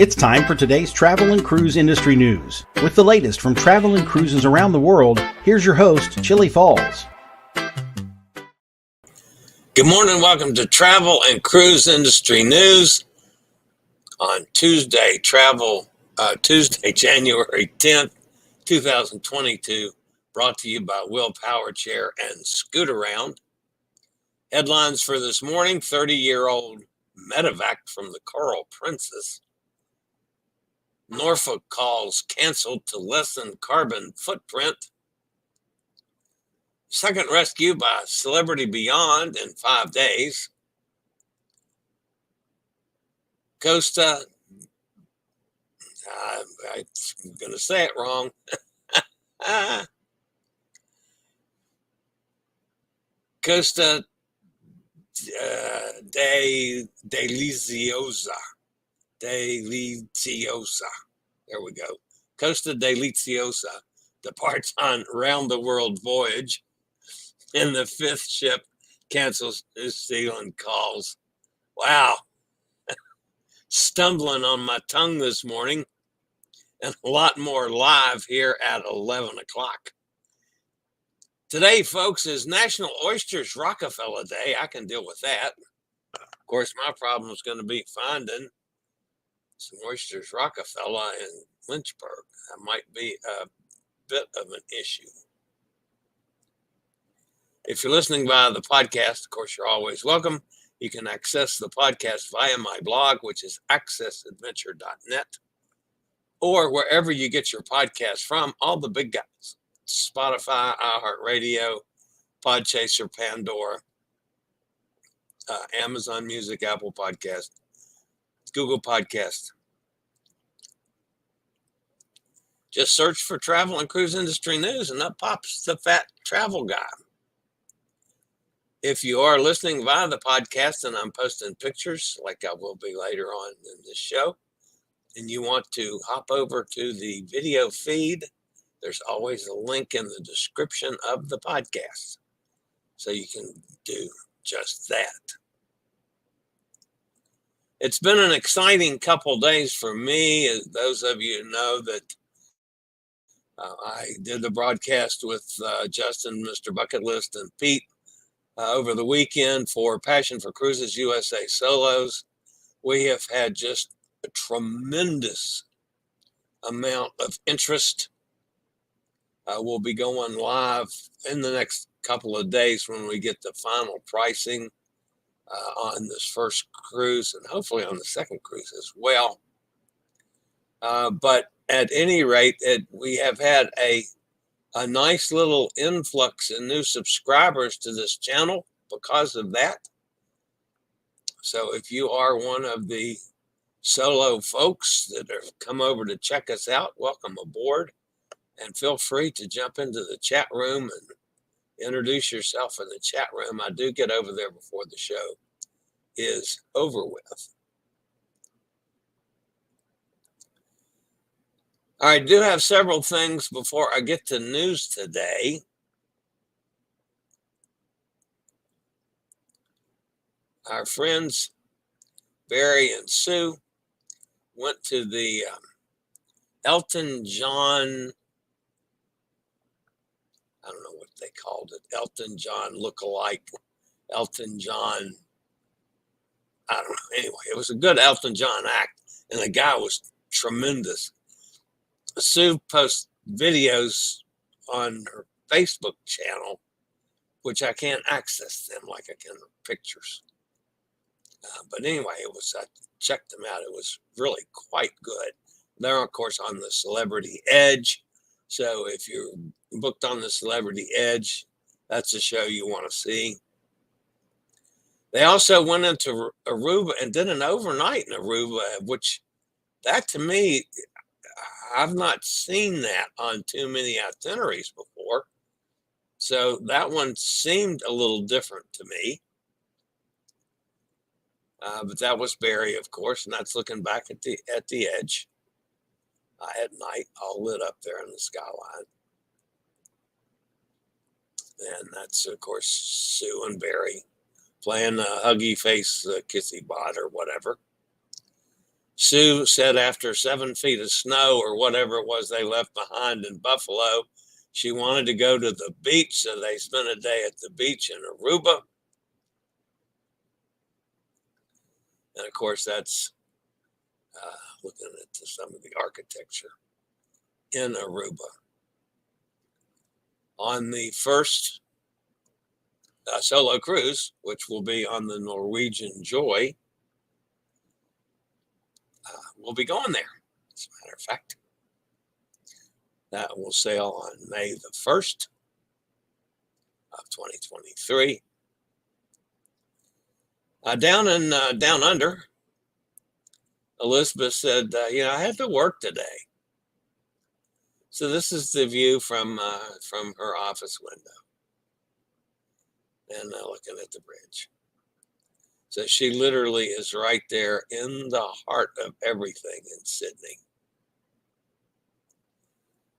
It's time for today's travel and cruise industry news. With the latest from travel and cruises around the world, here's your host, Chillie Falls. Good morning. Welcome to Travel and Cruise Industry News on Tuesday, January 10th, 2022, brought to you by Will Power Chair and Scoot Around. Headlines for this morning: 30-year-old Medevaced from the Coral Princess. Norfolk calls canceled to lessen carbon footprint. Second rescue by Celebrity Beyond in 5 days. Costa, I'm going to say it wrong. Costa Deliziosa. There we go. Costa Deliziosa departs on round-the-world voyage, and the fifth ship cancels New Zealand calls. Wow. Stumbling on my tongue this morning, and a lot more live here at 11 o'clock. Today, folks, is National Oysters Rockefeller Day. I can deal with that. Of course, my problem is going to be finding some oysters Rockefeller in Lynchburg. That might be a bit of an issue. If you're listening via the podcast, of course, you're always welcome. You can access the podcast via my blog, which is accessadventure.net, or wherever you get your podcast from, all the big guys: Spotify, iHeartRadio, Podchaser, Pandora, Amazon Music, Apple Podcast, Google Podcast. Just search for Travel and Cruise Industry News, and up pops the fat travel guy. If you are listening via the podcast and I'm posting pictures, like I will be later on in this show, and you want to hop over to the video feed, there's always a link in the description of the podcast, so you can do just that. It's been an exciting couple days for me. As those of you know that I did the broadcast with Justin, Mr. Bucket List, and Pete over the weekend for Passion for Cruises USA Solos. We have had just a tremendous amount of interest. We'll be going live in the next couple of days when we get the final pricing on this first cruise, and hopefully on the second cruise as well. But at any rate, we have had a nice little influx in new subscribers to this channel because of that. So if you are one of the solo folks that have come over to check us out, welcome aboard, and feel free to jump into the chat room and introduce yourself in the chat room. I do get over there before the show is over with. All right, I do have several things before I get to news today. Our friends Barry and Sue went to the Elton John, I don't know what they called it, Elton John lookalike, Elton John, I don't know. Anyway, it was a good Elton John act, and the guy was tremendous. Sue posts videos on her Facebook channel, which I can't access them like I can pictures. But anyway, I checked them out. It was really quite good. They're, of course, on the Celebrity Edge. So if you're booked on the Celebrity Edge, that's a show you want to see. They also went into Aruba and did an overnight in Aruba, which that to me, I've not seen that on too many itineraries before. So that one seemed a little different to me. But that was Barry, of course, and that's looking back at the edge at night, all lit up there in the skyline. And that's, of course, Sue and Barry playing Huggy Face, Kissy Bot, or whatever. Sue said after 7 feet of snow or whatever it was they left behind in Buffalo, she wanted to go to the beach, so they spent a day at the beach in Aruba. And of course, that's looking at some of the architecture in Aruba. On the first solo cruise, which will be on the Norwegian Joy, we'll be going there, as a matter of fact. That will sail on May the 1st of 2023. Down under, Elizabeth said, I had to work today. So this is the view from her office window, and looking at the bridge. So she literally is right there in the heart of everything in Sydney.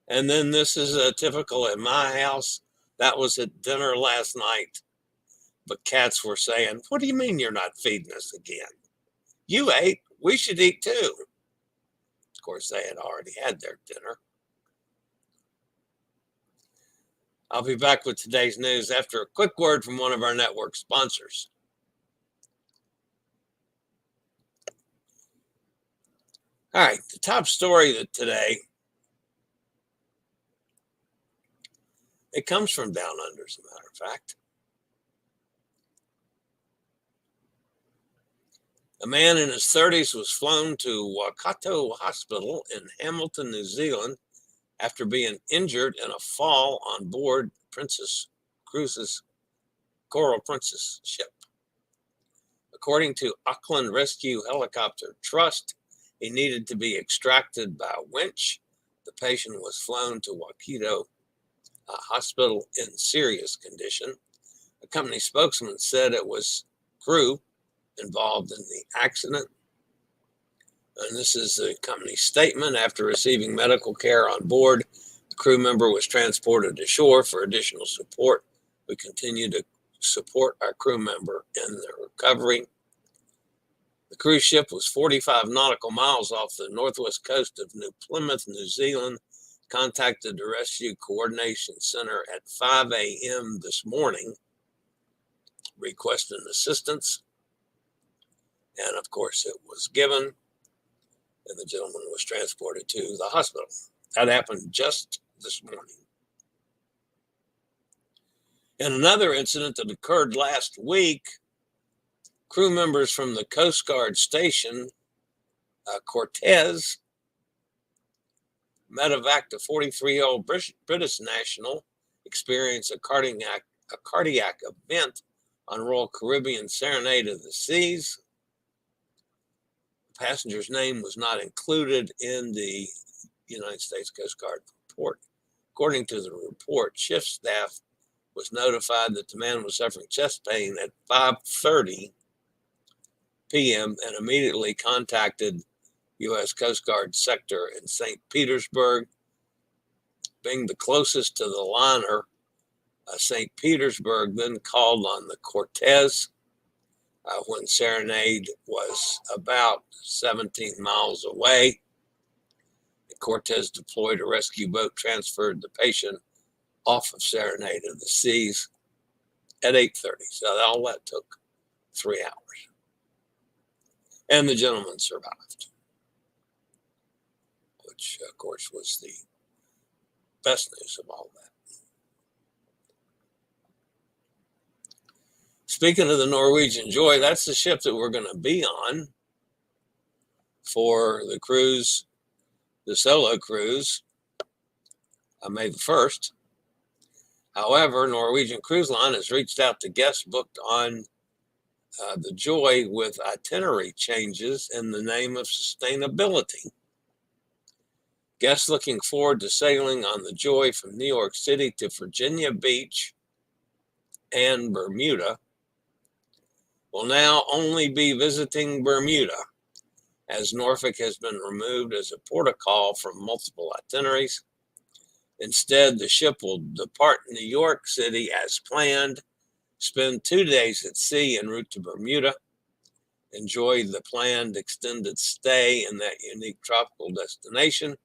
And then this is typical at my house. That was at dinner last night. But cats were saying, "What do you mean you're not feeding us again? You ate. We should eat too." Of course, they had already had their dinner. I'll be back with today's news after a quick word from one of our network sponsors. All right, the top story today, it comes from Down Under, as a matter of fact. A man in his 30s was flown to Waikato Hospital in Hamilton, New Zealand, after being injured in a fall on board Princess Cruises' Coral Princess ship. According to Auckland Rescue Helicopter Trust, he needed to be extracted by a winch. The patient was flown to Waikato Hospital in serious condition. A company spokesman said it was crew involved in the accident. And this is the company statement. After receiving medical care on board, the crew member was transported ashore for additional support. We continue to support our crew member in their recovery. The cruise ship was 45 nautical miles off the northwest coast of New Plymouth, New Zealand. Contacted the Rescue Coordination Center at 5 a.m. this morning, requesting assistance. And of course, it was given, and the gentleman was transported to the hospital. That happened just this morning. In another incident that occurred last week, crew members from the Coast Guard station, Cortez, Medevaced, a 43-year-old British national, experienced a cardiac event on Royal Caribbean Serenade of the Seas. The passenger's name was not included in the United States Coast Guard report. According to the report, shift staff was notified that the man was suffering chest pain at 5:30 p.m. and immediately contacted U.S. Coast Guard sector in St. Petersburg. Being the closest to the liner, St. Petersburg then called on the Cortez when Serenade was about 17 miles away. The Cortez deployed a rescue boat, transferred the patient off of Serenade of the Seas at 8:30. So all that took 3 hours. And the gentleman survived, which, of course, was the best news of all that. Speaking of the Norwegian Joy, that's the ship that we're going to be on for the cruise, the solo cruise, on May the 1st. However, Norwegian Cruise Line has reached out to guests booked on the Joy with itinerary changes in the name of sustainability. Guests looking forward to sailing on the Joy from New York City to Virginia Beach and Bermuda will now only be visiting Bermuda, as Norfolk has been removed as a port of call from multiple itineraries. Instead, the ship will depart New York City as planned, spend 2 days at sea en route to Bermuda, enjoy the planned extended stay in that unique tropical destination,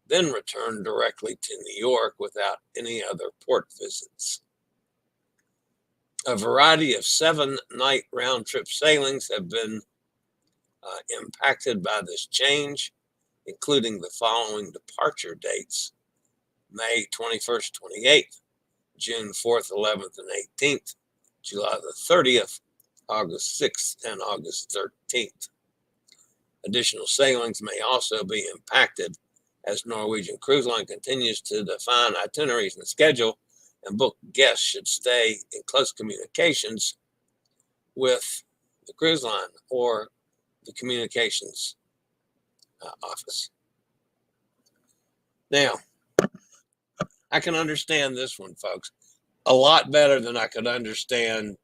then return directly to New York without any other port visits. A variety of 7-night round-trip sailings have been impacted by this change, including the following departure dates: May 21st, 28th, June 4th, 11th, and 18th, July the 30th, August 6th, and August 13th. Additional sailings may also be impacted as Norwegian Cruise Line continues to define itineraries and schedule, and book guests should stay in close communications with the cruise line or the communications office. Now, I can understand this one, folks, a lot better than I could understand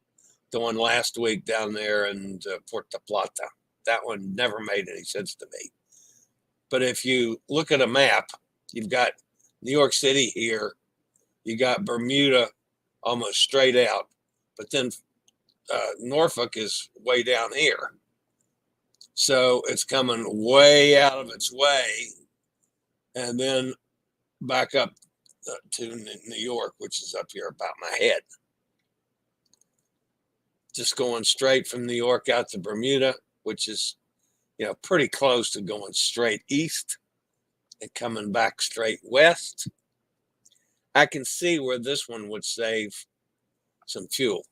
the one last week down there in Puerto Plata. That one never made any sense to me. But if you look at a map, you've got New York City here, you got Bermuda almost straight out, but then Norfolk is way down here. So it's coming way out of its way and then back up to New York, which is up here about my head. Just going straight from New York out to Bermuda, which is, pretty close to going straight east and coming back straight west. I can see where this one would save some fuel.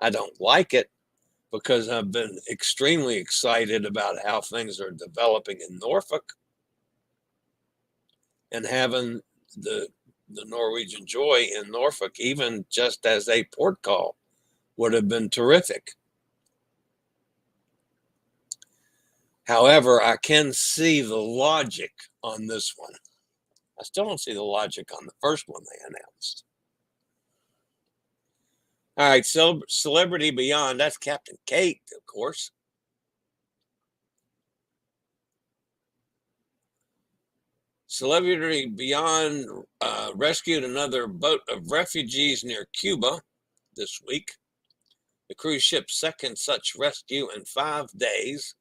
I don't like it because I've been extremely excited about how things are developing in Norfolk, and having the Norwegian Joy in Norfolk, even just as a port call, would have been terrific. However, I can see the logic on this one. I still don't see the logic on the first one they announced. All right, so Celebrity Beyond, that's Captain Kate, of course. Celebrity Beyond rescued another boat of refugees near Cuba this week. The cruise ship's second such rescue in 5 days,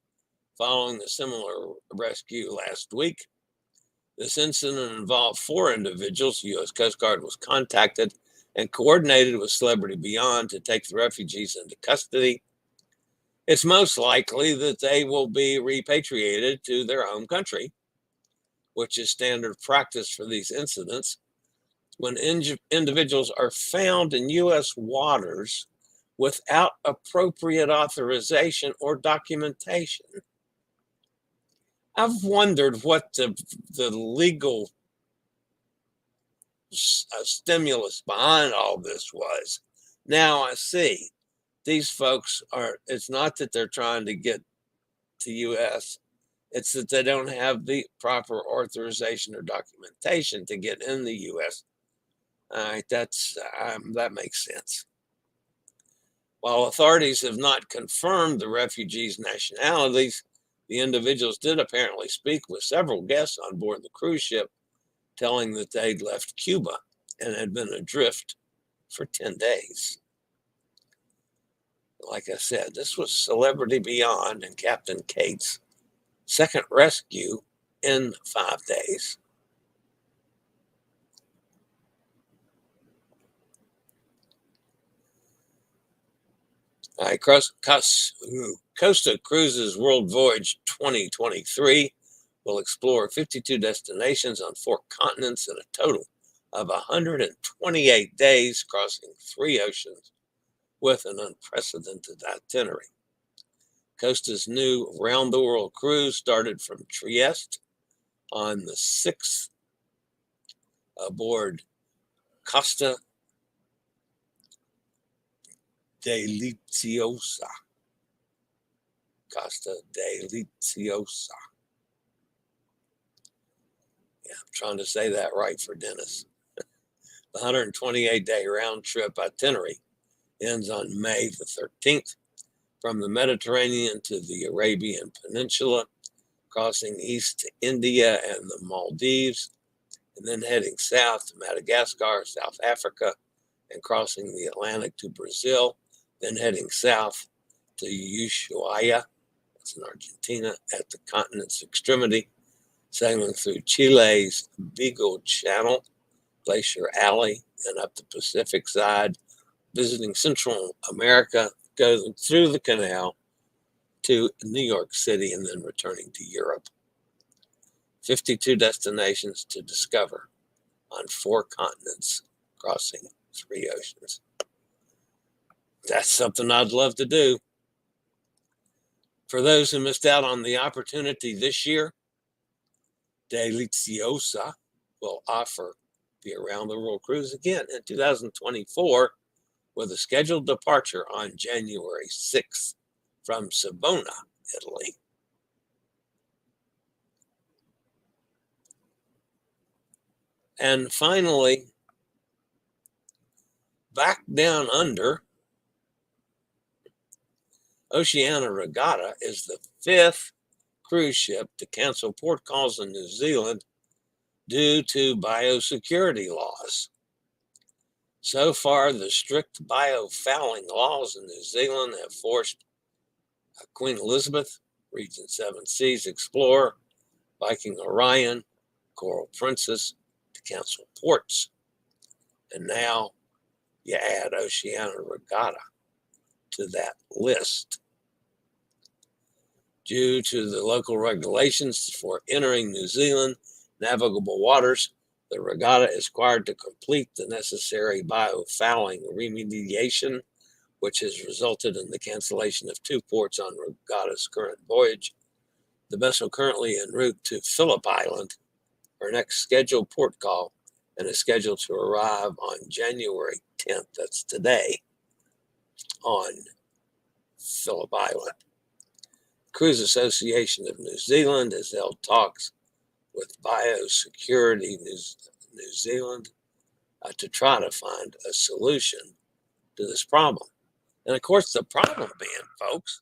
following a similar rescue last week. This incident involved 4 individuals. The U.S. Coast Guard was contacted and coordinated with Celebrity Beyond to take the refugees into custody. It's most likely that they will be repatriated to their home country, which is standard practice for these incidents. When individuals are found in U.S. waters without appropriate authorization or documentation. I've wondered what the legal stimulus behind all this was. Now I see. These folks it's not that they're trying to get to U.S., it's that they don't have the proper authorization or documentation to get in the U.S. All right, that makes sense. While authorities have not confirmed the refugees' nationalities, the individuals did apparently speak with several guests on board the cruise ship, telling that they'd left Cuba and had been adrift for 10 days. Like I said, this was Celebrity Beyond and Captain Kate's second rescue in 5 days. All right, Costa Cruises World Voyage 2023 will explore 52 destinations on 4 continents in a total of 128 days, crossing 3 oceans with an unprecedented itinerary. Costa's new round-the-world cruise started from Trieste on the 6th aboard Costa Deliziosa. Costa Deliziosa. Yeah, I'm trying to say that right for Dennis. The 128-day round-trip itinerary ends on May the 13th from the Mediterranean to the Arabian Peninsula, crossing east to India and the Maldives, and then heading south to Madagascar, South Africa, and crossing the Atlantic to Brazil, then heading south to Ushuaia, that's in Argentina, at the continent's extremity, sailing through Chile's Beagle Channel, Glacier Alley, and up the Pacific side, visiting Central America, going through the canal to New York City, and then returning to Europe. 52 destinations to discover on 4 continents, crossing 3 oceans. That's something I'd love to do. For those who missed out on the opportunity this year, Deliziosa will offer the Around the World cruise again in 2024 with a scheduled departure on January 6th from Savona, Italy. And finally, back down under, Oceania Regatta is the 5th cruise ship to cancel port calls in New Zealand due to biosecurity laws. So far, the strict biofouling laws in New Zealand have forced Queen Elizabeth, Region 7 Seas Explorer, Viking Orion, Coral Princess to cancel ports. And now you add Oceania Regatta to that list. Due to the local regulations for entering New Zealand navigable waters, the regatta is required to complete the necessary biofouling remediation, which has resulted in the cancellation of 2 ports on regatta's current voyage. The vessel currently en route to Phillip Island, her next scheduled port call, and is scheduled to arrive on January 10th, that's today, on Phillip Island. Cruise Association of New Zealand has held talks with Biosecurity New Zealand to try to find a solution to this problem. And of course, the problem being, folks,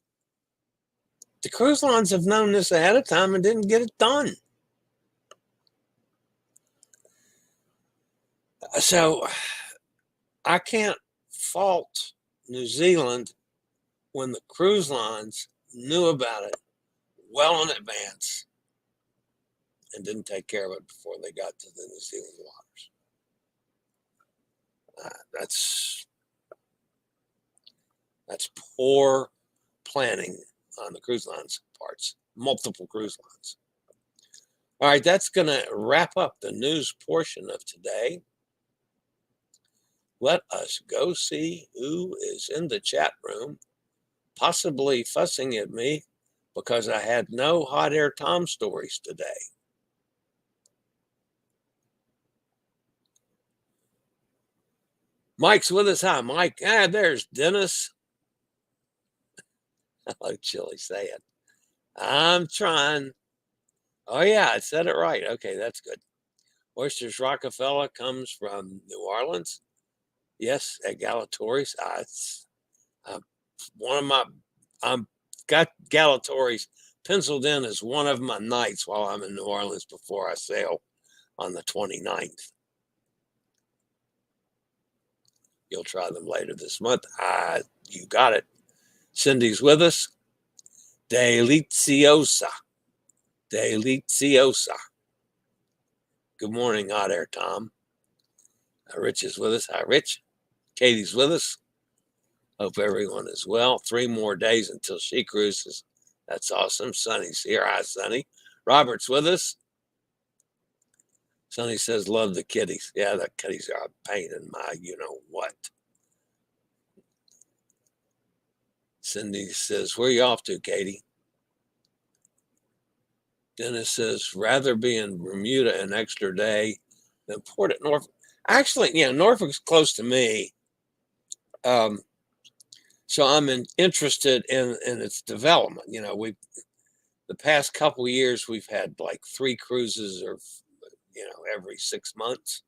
the cruise lines have known this ahead of time and didn't get it done. So I can't fault New Zealand when the cruise lines knew about it well in advance and didn't take care of it before they got to the New Zealand waters. That's poor planning on the cruise lines' parts, multiple cruise lines. All right, that's going to wrap up the news portion of today. Let us go see who is in the chat room, possibly fussing at me because I had no hot air Tom stories today. Mike's with us. Hi, Mike. There's Dennis. Hello, Chillie, say it. I'm trying. Oh, yeah, I said it right. Okay, that's good. Oysters Rockefeller comes from New Orleans. Yes, at Galatories. It's I've got Galatories penciled in as one of my nights while I'm in New Orleans before I sail on the 29th. You'll try them later this month. You got it. Cindy's with us. Deliziosa. Deliziosa. Good morning, hot air Tom. Rich is with us. Hi, Rich. Katie's with us. Hope everyone is well. 3 more days until she cruises. That's awesome. Sonny's here. Hi, Sonny. Robert's with us. Sonny says, love the kitties. Yeah, the kitties are a pain in my you-know-what. Cindy says, where are you off to, Katie? Dennis says, rather be in Bermuda an extra day than port at Norfolk. Actually, Norfolk's close to me. So I'm interested in its development. The past couple of years, we've had like 3 cruises or, every 6 months.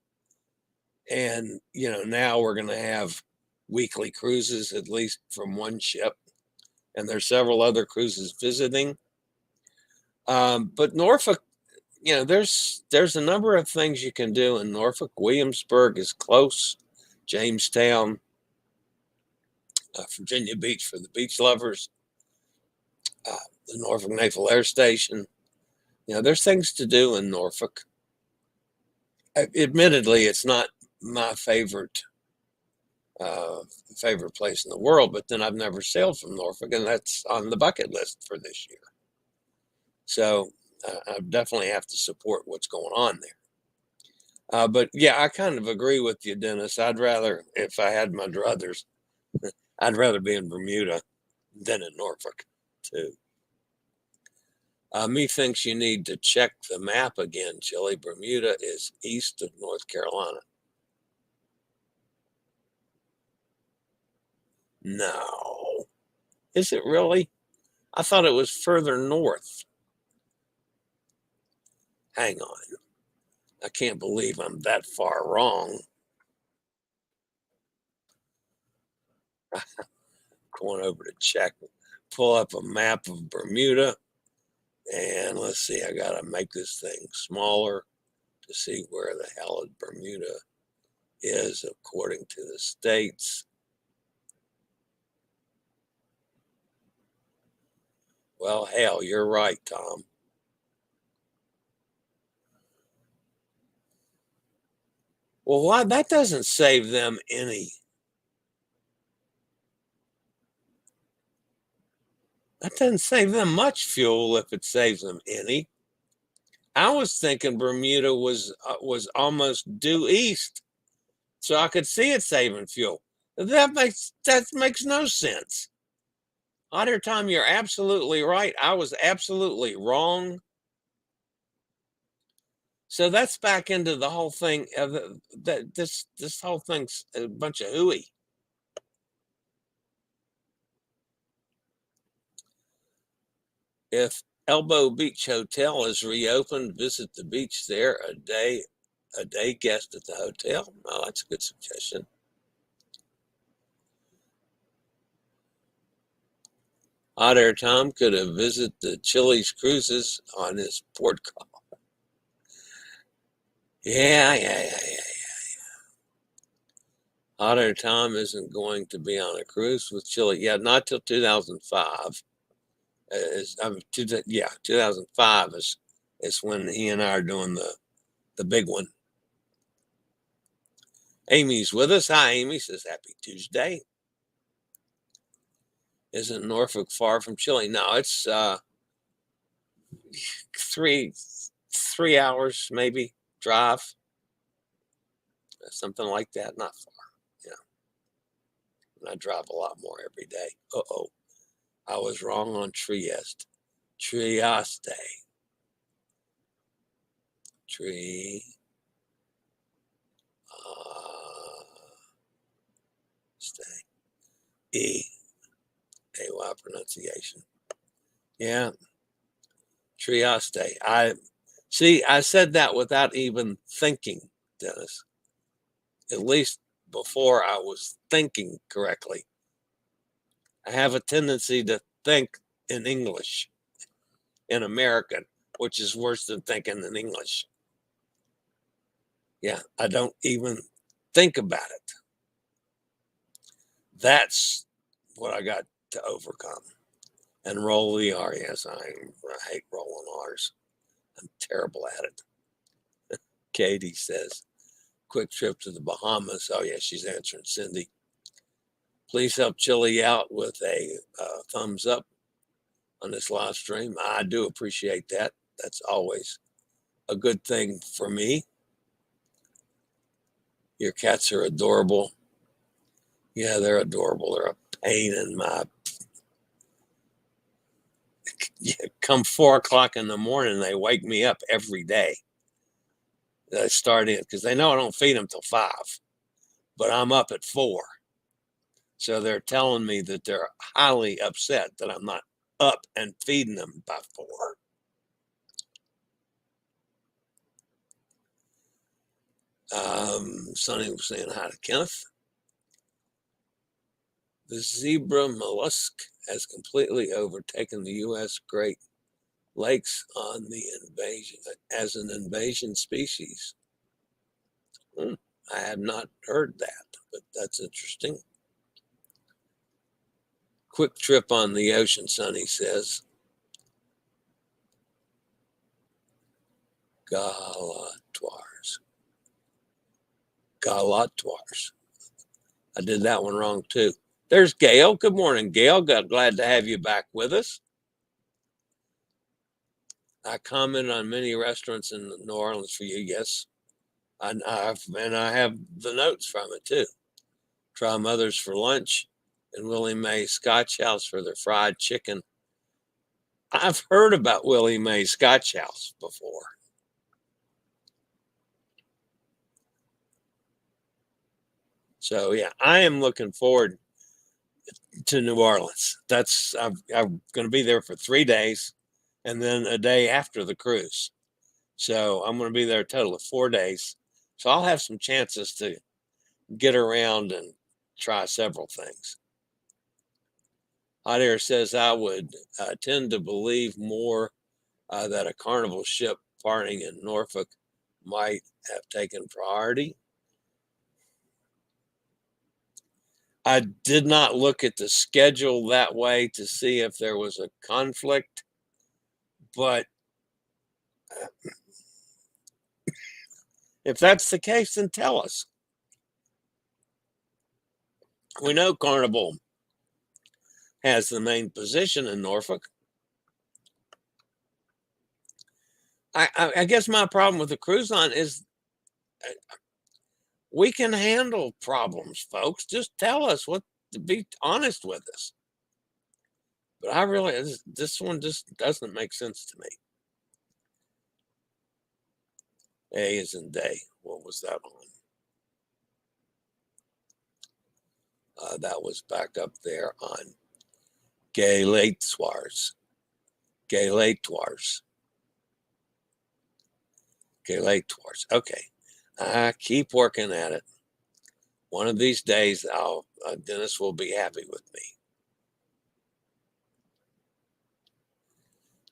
And, now we're going to have weekly cruises, at least from one ship. And there's several other cruises visiting. But Norfolk, there's a number of things you can do in Norfolk. Williamsburg is close. Jamestown, Virginia Beach for the beach lovers. the Norfolk Naval Air Station. There's things to do in Norfolk. Admittedly, it's not my favorite place in the world, but then I've never sailed from Norfolk, and that's on the bucket list for this year. So I definitely have to support what's going on there. But yeah, I kind of agree with you, Dennis. I'd rather, if I had my druthers, I'd rather be in Bermuda than in Norfolk, too. Methinks you need to check the map again, Chillie. Bermuda is east of North Carolina. No. Is it really? I thought it was further north. Hang on. I can't believe I'm that far wrong. Going over to check, pull up a map of Bermuda, and let's see, I gotta make this thing smaller to see where the hell Bermuda is according to the states. Well, hell, you're right, Tom. Well, why? That doesn't save them any. That doesn't save them much fuel if it saves them any. I was thinking Bermuda was almost due east, so I could see it saving fuel. That makes no sense. Otter Tom, you're absolutely right. I was absolutely wrong. So that's back into the whole thing. This whole thing's a bunch of hooey. If Elbow Beach Hotel is reopened, visit the beach there a day guest at the hotel. Oh, that's a good suggestion. Hot Air Tom could have visited the Chillie's cruises on his port call. Yeah. Hot Air Tom isn't going to be on a cruise with Chillie. Yeah, not till 2005. 2005 is when he and I are doing the big one. Amy's with us. Hi, Amy. Says happy Tuesday. Isn't Norfolk far from Chillie? No, it's 3 hours maybe drive, something like that. Not far. And I drive a lot more every day. I was wrong on Trieste. Trieste. Stay. AY pronunciation. Yeah. Trieste. I said that without even thinking, Dennis. At least before I was thinking correctly. I have a tendency to think in English, in American, which is worse than thinking in English. Yeah, I don't even think about it. That's what I got to overcome. And roll the R. Yes, I hate rolling R's. I'm terrible at it. Katie says, quick trip to the Bahamas. Oh, yeah, she's answering Cindy. Please help Chillie out with a thumbs up on this live stream. I do appreciate that. That's always a good thing for me. Your cats are adorable. Yeah, they're adorable. They're a pain in my... Come 4 o'clock in the morning, they wake me up every day. They start in because they know I don't feed them till 5, but I'm up at 4. So they're telling me that they're highly upset that I'm not up and feeding them by 4. Sonny was saying hi to Kenneth. The zebra mollusk has completely overtaken the U.S. Great Lakes on the invasion as an invasion species. I had not heard that, but that's interesting. Quick trip on the ocean, Sonny says. Galatoirs. Galatoirs. I did that one wrong too. There's Gail. Good morning, Gail. Glad to have you back with us. I comment on many restaurants in New Orleans for you. Yes, I have the notes from it too. Try Mother's for lunch and Willie Mae's Scotch House for their fried chicken. I've heard about Willie Mae's Scotch House before. So yeah, I am looking forward to New Orleans. I'm going to be there for 3 days, and then a day after the cruise. So I'm going to be there a total of 4 days. So I'll have some chances to get around and try several things. Hot Air says I would tend to believe more that a Carnival ship parting in Norfolk might have taken priority. I did not look at the schedule that way to see if there was a conflict, but if that's the case, then tell us. We know Carnival has the main position in Norfolk. I guess my problem with the cruise line is we can handle problems, folks. Just tell us what to be honest with us. But I really, this one just doesn't make sense to me. A is in day. What was that on? That was back up there on Galatoirs. Galatoirs. Galatoirs. Okay. I keep working at it. One of these days, Dennis will be happy with me.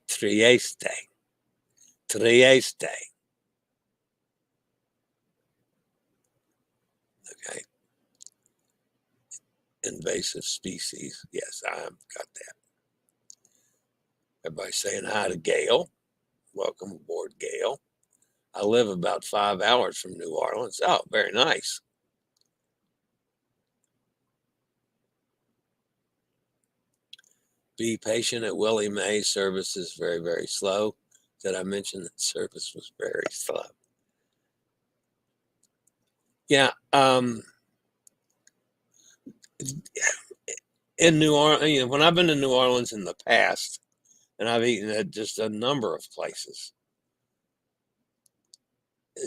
Trieste. Trieste. Okay. Invasive species. Yes, I've got that. Everybody saying hi to Gail. Welcome aboard, Gail. I live about 5 hours from New Orleans. Oh, very nice. Be patient at Willie Mae. Service is very, very slow. Did I mention that service was very slow? Yeah. In New Orleans, when I've been to New Orleans in the past, and I've eaten at just a number of places,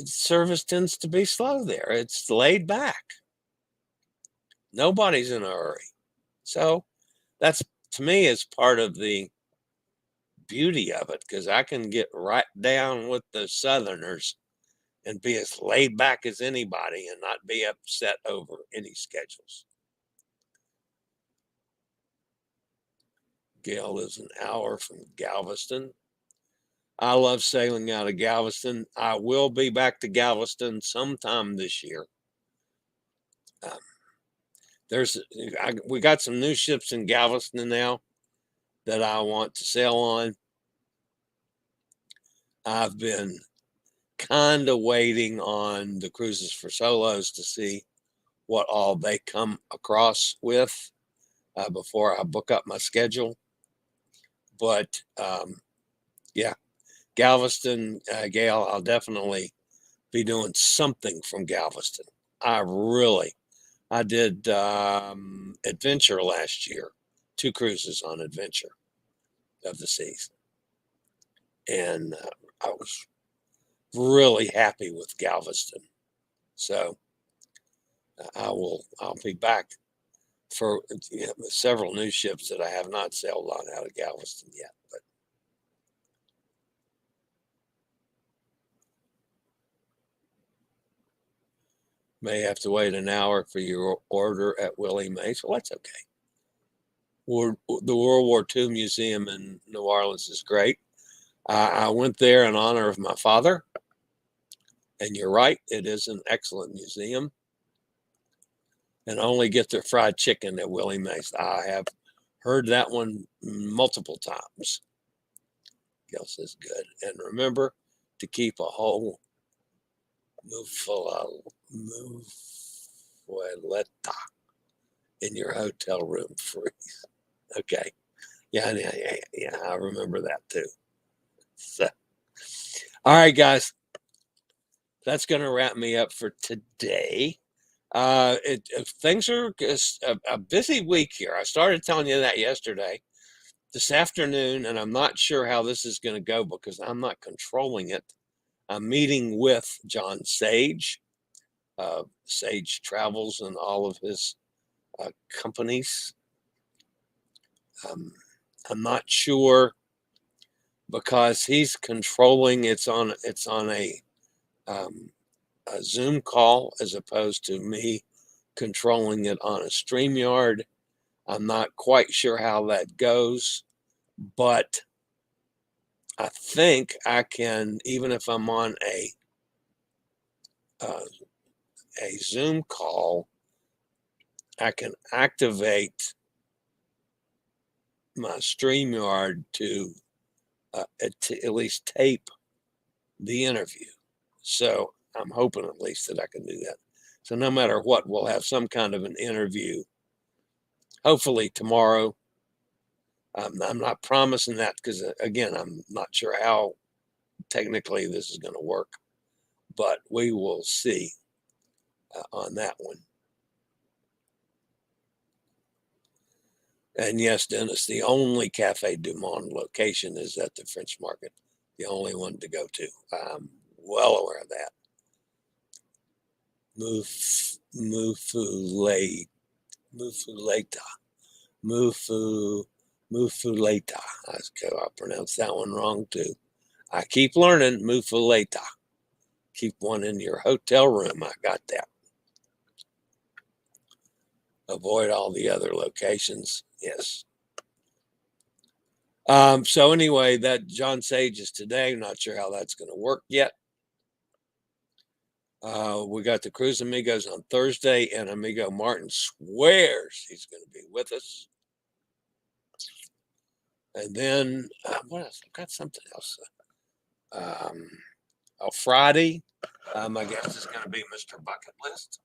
service tends to be slow there. It's laid back. Nobody's in a hurry. So that's, to me, is part of the beauty of it, because I can get right down with the Southerners and be as laid back as anybody and not be upset over any schedules. Gail lives an hour from Galveston. I love sailing out of Galveston. I will be back to Galveston sometime this year. We got some new ships in Galveston now that I want to sail on. I've been kind of waiting on the Cruises for Solos to see what all they come across with before I book up my schedule. But yeah, Galveston, Gail, I'll definitely be doing something from Galveston. I did Adventure last year, 2 cruises on Adventure of the Seas. And I was really happy with Galveston. So I'll be back for several new ships that I have not sailed on out of Galveston yet. But may have to wait an hour for your order at Willie Mae's. Well, that's okay. The World War II Museum in New Orleans is great. I went there in honor of my father. And you're right, it is an excellent museum. And only get their fried chicken at Willie Mae's. I have heard that one multiple times. Gail says good. And remember, to keep a whole muffaletta in your hotel room free. Okay. Yeah, I remember that too. So, all right, guys, that's going to wrap me up for today. Things are a busy week here. I started telling you that yesterday. This afternoon, and I'm not sure how this is going to go because I'm not controlling it. I'm meeting with John Sage, Sage Travels and all of his companies. I'm not sure because he's controlling. It's on a Zoom call as opposed to me controlling it on a StreamYard. I'm not quite sure how that goes, but I think I can, even if I'm on a Zoom call, I can activate my StreamYard to at least tape the interview. So I'm hoping at least that I can do that. So no matter what, we'll have some kind of an interview, hopefully tomorrow. I'm not promising that because, again, I'm not sure how technically this is going to work, but we will see on that one. And yes, Dennis, the only Cafe Du Monde location is at the French Market, the only one to go to. I'm well aware of that. Mufuleta. I'll pronounce that one wrong too. I keep learning Mufuleta. Keep one in your hotel room. I got that. Avoid all the other locations. Yes. So anyway, that John Sage is today. Not sure how that's going to work yet. We got the Cruise Amigos on Thursday, and Amigo Martin swears he's going to be with us. And then what else? I've got something else. Friday, my guest is going to be Mr. Bucket List,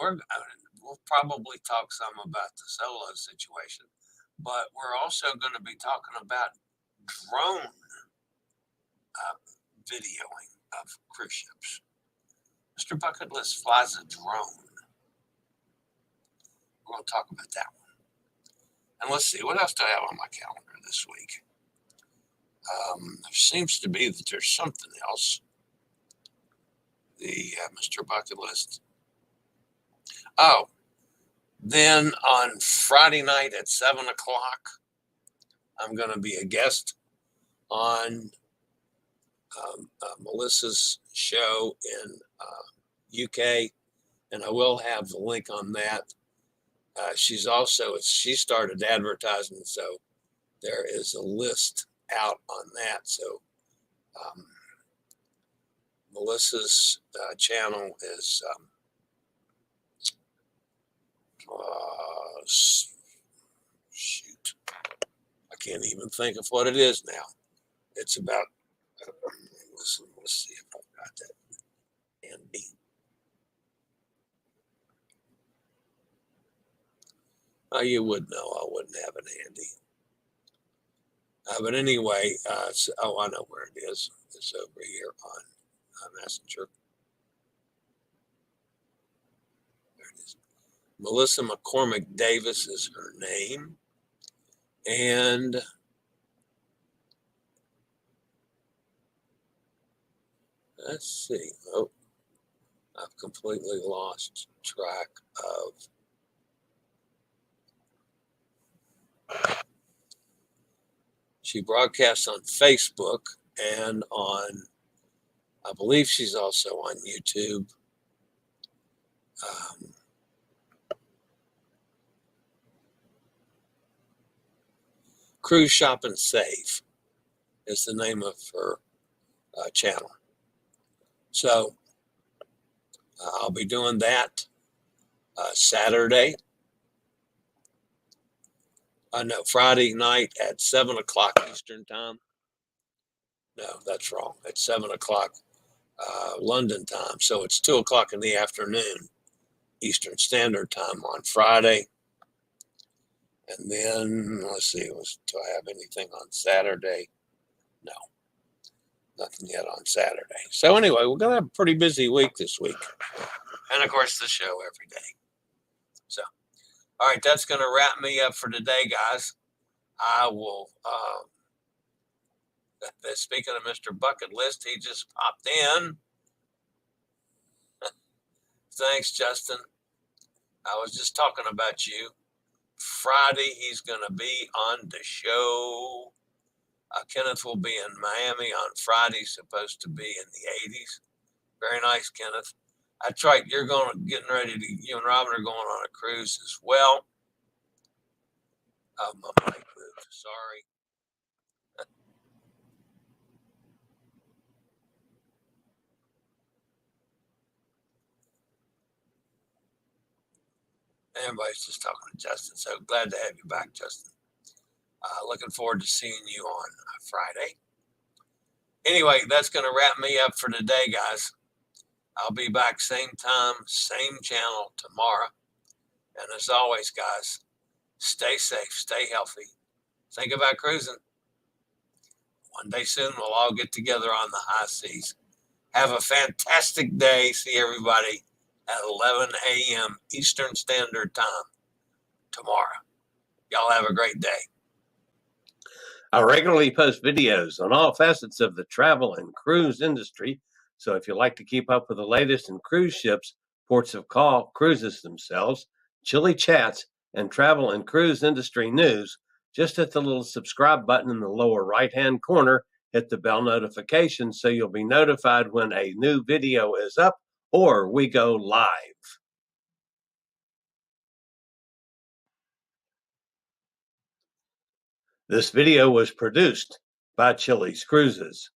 and we'll probably talk some about the solo situation, but we're also going to be talking about drone videoing of cruise ships. Mr. Bucket List flies a drone. We're going to talk about that one. And let's see, what else do I have on my calendar this week? There seems to be that there's something else. The Mr. Bucket List. Oh, then on Friday night at 7 o'clock, I'm going to be a guest on Melissa's show in UK, and I will have the link on that. She started advertising, so there is a list out on that. So Melissa's channel is shoot, I can't even think of what it is now. It's about let's see if I've got that handy. Oh, you would know. I wouldn't have it handy. But anyway, I know where it is. It's over here on Messenger. There it is. Melissa McCormick Davis is her name. And let's see. Oh, I've completely lost track of. She broadcasts on Facebook and I believe she's also on YouTube. Cruise Shop and Save is the name of her channel. So I'll be doing that Friday night at 7 o'clock Eastern time. No, that's wrong. It's 7 o'clock London time. So it's 2 o'clock in the afternoon Eastern Standard Time on Friday. And then, let's see, do I have anything on Saturday? No, nothing yet on Saturday. So anyway, we're going to have a pretty busy week this week. And of course, the show every day. So, all right, that's going to wrap me up for today, guys. I will, speaking of Mr. Bucket List, he just popped in. Thanks, Justin. I was just talking about you. Friday, he's going to be on the show. Kenneth will be in Miami on Friday, supposed to be in the 80s. Very nice, Kenneth. That's right. You and Robin are going on a cruise as well. My mic moved. Sorry. Everybody's just talking to Justin. So glad to have you back, Justin. Looking forward to seeing you on Friday. Anyway, that's going to wrap me up for today, guys. I'll be back same time, same channel tomorrow. And as always, guys, stay safe, stay healthy. Think about cruising. One day soon, we'll all get together on the high seas. Have a fantastic day. See everybody at 11 a.m. Eastern Standard Time tomorrow. Y'all have a great day. I regularly post videos on all facets of the travel and cruise industry. So if you like to keep up with the latest in cruise ships, ports of call, cruises themselves, Chillie chats, and travel and cruise industry news, just hit the little subscribe button in the lower right-hand corner. Hit the bell notification so you'll be notified when a new video is up or we go live. This video was produced by Chillie's Cruises.